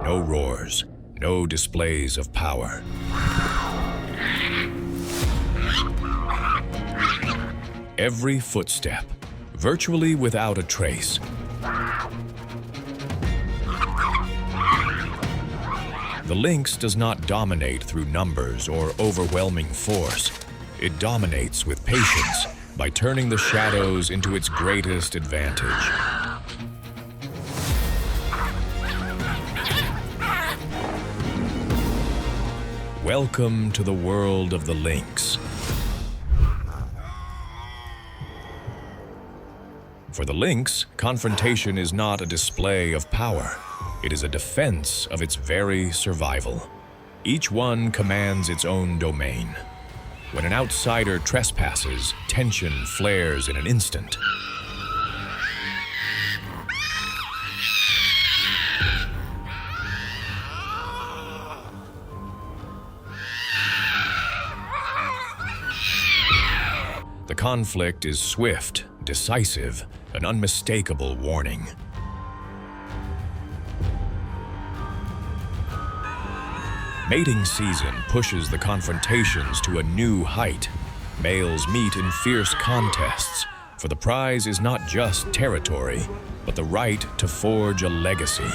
no roars, no displays of power. Every footstep, virtually without a trace. The lynx does not dominate through numbers or overwhelming force. It dominates with patience by turning the shadows into its greatest advantage. Welcome to the world of the lynx. For the lynx, confrontation is not a display of power. It is a defense of its very survival. Each one commands its own domain. When an outsider trespasses, tension flares in an instant. The conflict is swift, decisive, an unmistakable warning. Mating season pushes the confrontations to a new height. Males meet in fierce contests, for the prize is not just territory, but the right to forge a legacy.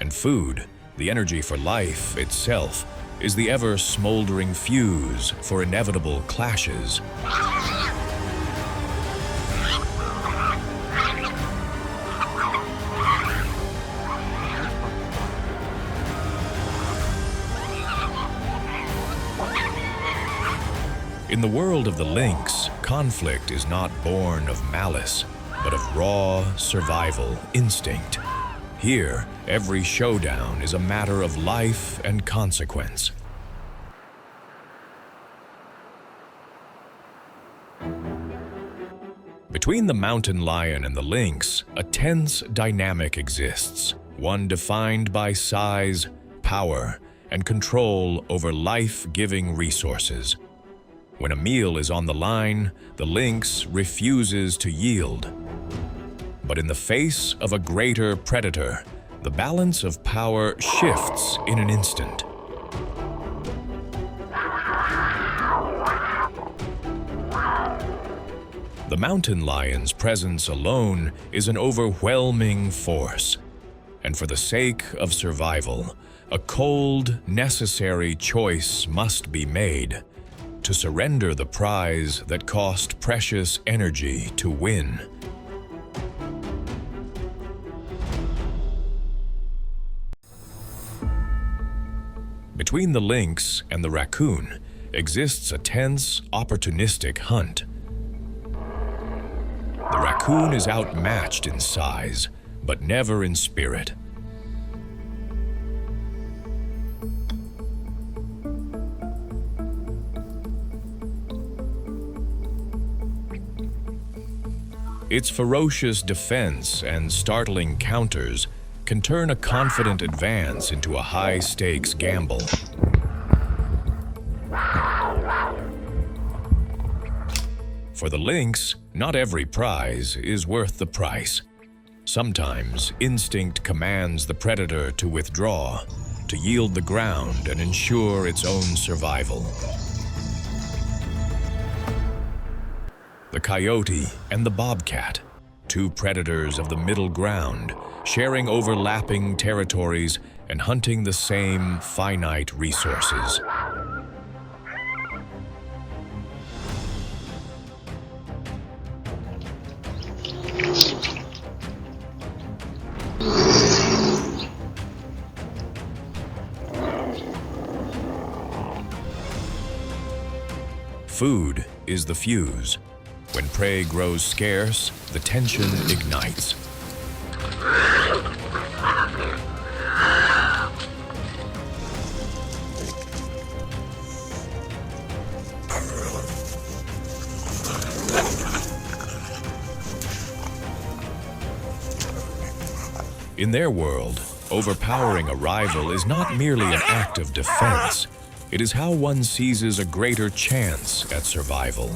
And food, the energy for life itself, is the ever-smoldering fuse for inevitable clashes. In the world of the lynx, conflict is not born of malice, but of raw survival instinct. Here, every showdown is a matter of life and consequence. Between the mountain lion and the lynx, a tense dynamic exists, one defined by size, power, and control over life-giving resources. When a meal is on the line, the lynx refuses to yield. But in the face of a greater predator, the balance of power shifts in an instant. The mountain lion's presence alone is an overwhelming force. And for the sake of survival, a cold, necessary choice must be made: to surrender the prize that cost precious energy to win. Between the lynx and the raccoon exists a tense, opportunistic hunt. The raccoon is outmatched in size, but never in spirit. Its ferocious defense and startling counters can turn a confident advance into a high-stakes gamble. For the lynx, not every prize is worth the price. Sometimes instinct commands the predator to withdraw, to yield the ground and ensure its own survival. The coyote and the bobcat, two predators of the middle ground, sharing overlapping territories and hunting the same finite resources. Food is the fuse. When prey grows scarce, the tension ignites. In their world, overpowering a rival is not merely an act of defense. It is how one seizes a greater chance at survival.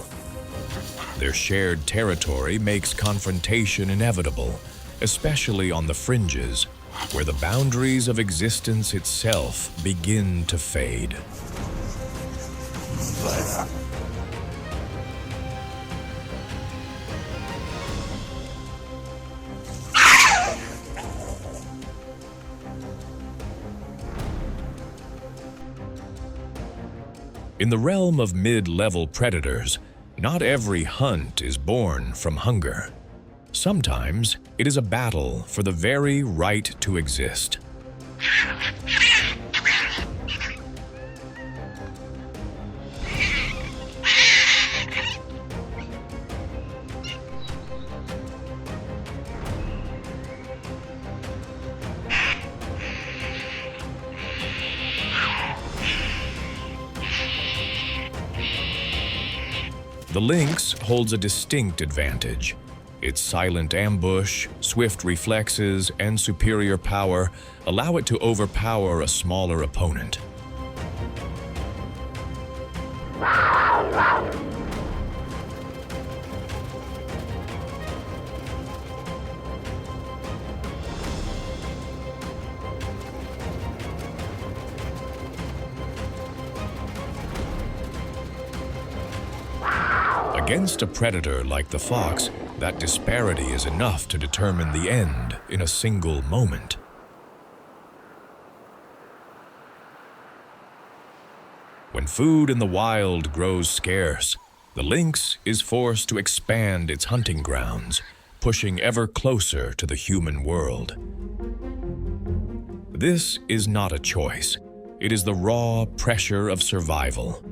Their shared territory makes confrontation inevitable, especially on the fringes, where the boundaries of existence itself begin to fade. In the realm of mid-level predators, not every hunt is born from hunger. Sometimes it is a battle for the very right to exist. The lynx holds a distinct advantage. Its silent ambush, swift reflexes, and superior power allow it to overpower a smaller opponent. Against a predator like the fox, that disparity is enough to determine the end in a single moment. When food in the wild grows scarce, the lynx is forced to expand its hunting grounds, pushing ever closer to the human world. This is not a choice. It is the raw pressure of survival.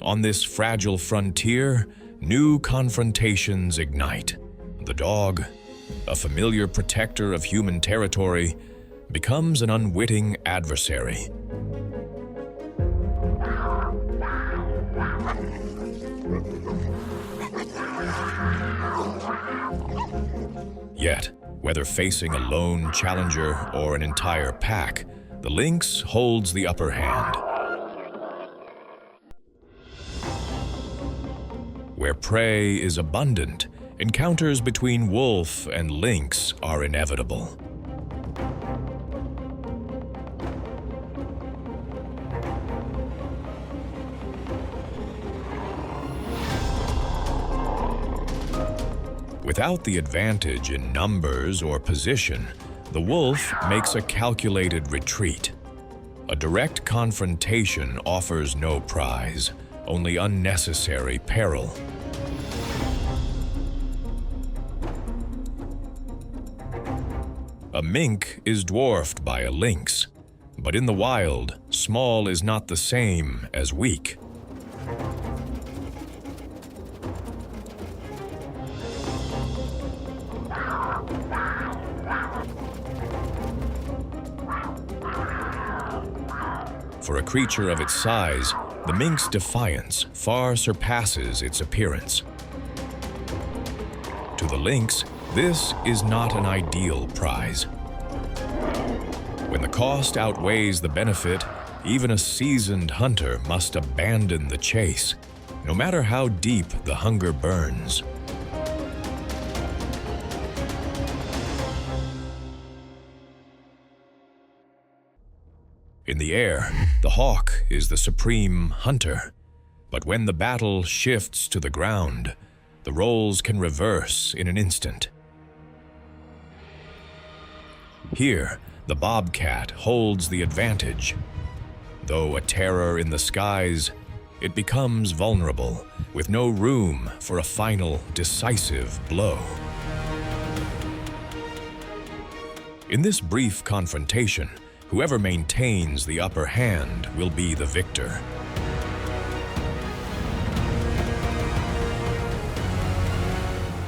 On this fragile frontier, new confrontations ignite. The dog, a familiar protector of human territory, becomes an unwitting adversary. Yet, whether facing a lone challenger or an entire pack, the lynx holds the upper hand. Where prey is abundant, encounters between wolf and lynx are inevitable. Without the advantage in numbers or position, the wolf makes a calculated retreat. A direct confrontation offers no prize, only unnecessary peril. A mink is dwarfed by a lynx, but in the wild, small is not the same as weak. For a creature of its size, the mink's defiance far surpasses its appearance. To the lynx, this is not an ideal prize. When the cost outweighs the benefit, even a seasoned hunter must abandon the chase, no matter how deep the hunger burns. In the air, the hawk is the supreme hunter. But when the battle shifts to the ground, the roles can reverse in an instant. Here, the bobcat holds the advantage. Though a terror in the skies, it becomes vulnerable, with no room for a final, decisive blow. In this brief confrontation, whoever maintains the upper hand will be the victor.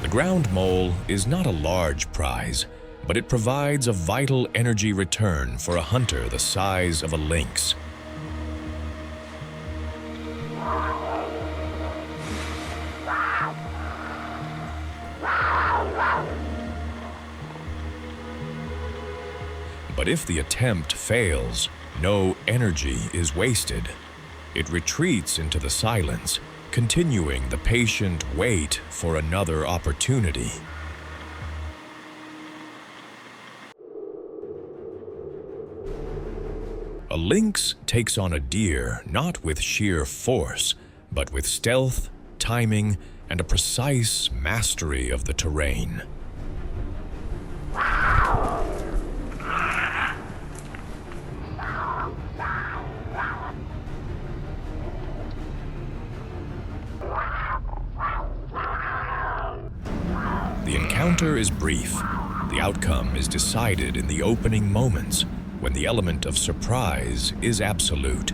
The ground mole is not a large prize, but it provides a vital energy return for a hunter the size of a lynx. But if the attempt fails, no energy is wasted. It retreats into the silence, continuing the patient wait for another opportunity. A lynx takes on a deer not with sheer force, but with stealth, timing, and a precise mastery of the terrain. The encounter is brief. The outcome is decided in the opening moments, when the element of surprise is absolute.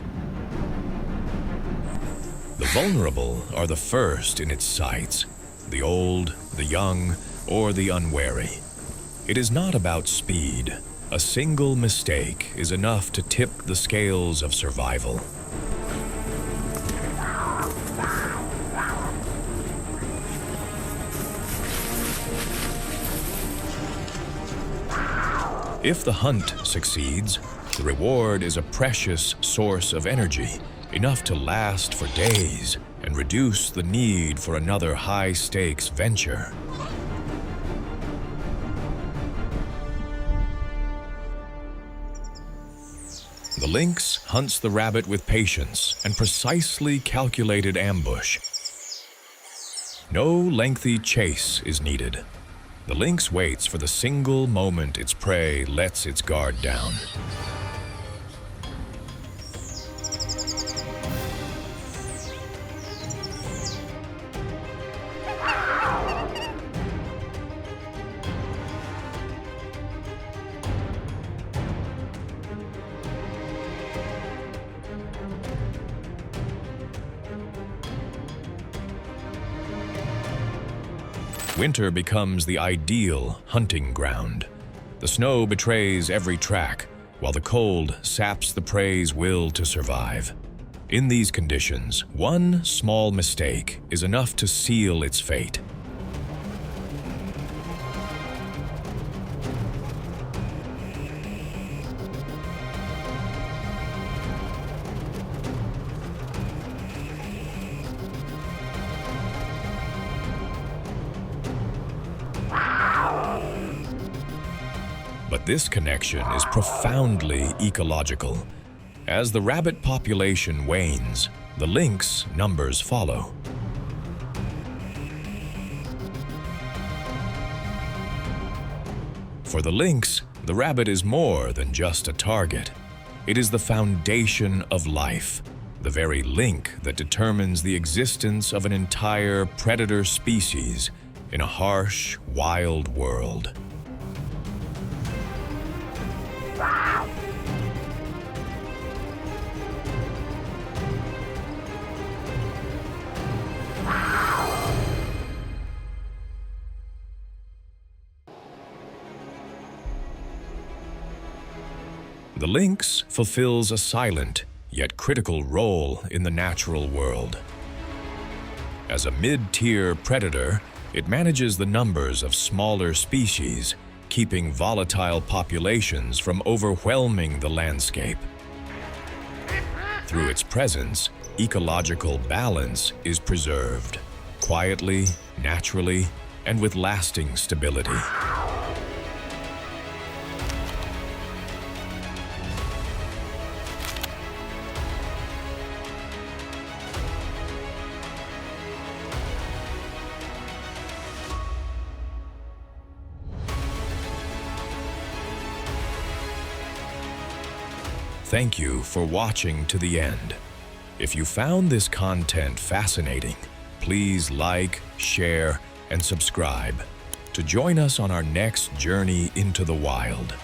The vulnerable are the first in its sights, the old, the young, or the unwary. It is not about speed. A single mistake is enough to tip the scales of survival. If the hunt succeeds, the reward is a precious source of energy, enough to last for days and reduce the need for another high-stakes venture. The lynx hunts the rabbit with patience and precisely calculated ambush. No lengthy chase is needed. The lynx waits for the single moment its prey lets its guard down. Winter becomes the ideal hunting ground. The snow betrays every track, while the cold saps the prey's will to survive. In these conditions, one small mistake is enough to seal its fate. But this connection is profoundly ecological. As the rabbit population wanes, the lynx numbers follow. For the lynx, the rabbit is more than just a target. It is the foundation of life, the very link that determines the existence of an entire predator species in a harsh, wild world. The lynx fulfills a silent yet critical role in the natural world. As a mid-tier predator, it manages the numbers of smaller species, keeping volatile populations from overwhelming the landscape. Through its presence, ecological balance is preserved, quietly, naturally, and with lasting stability. Thank you for watching to the end. If you found this content fascinating, please like, share, and subscribe to join us on our next journey into the wild.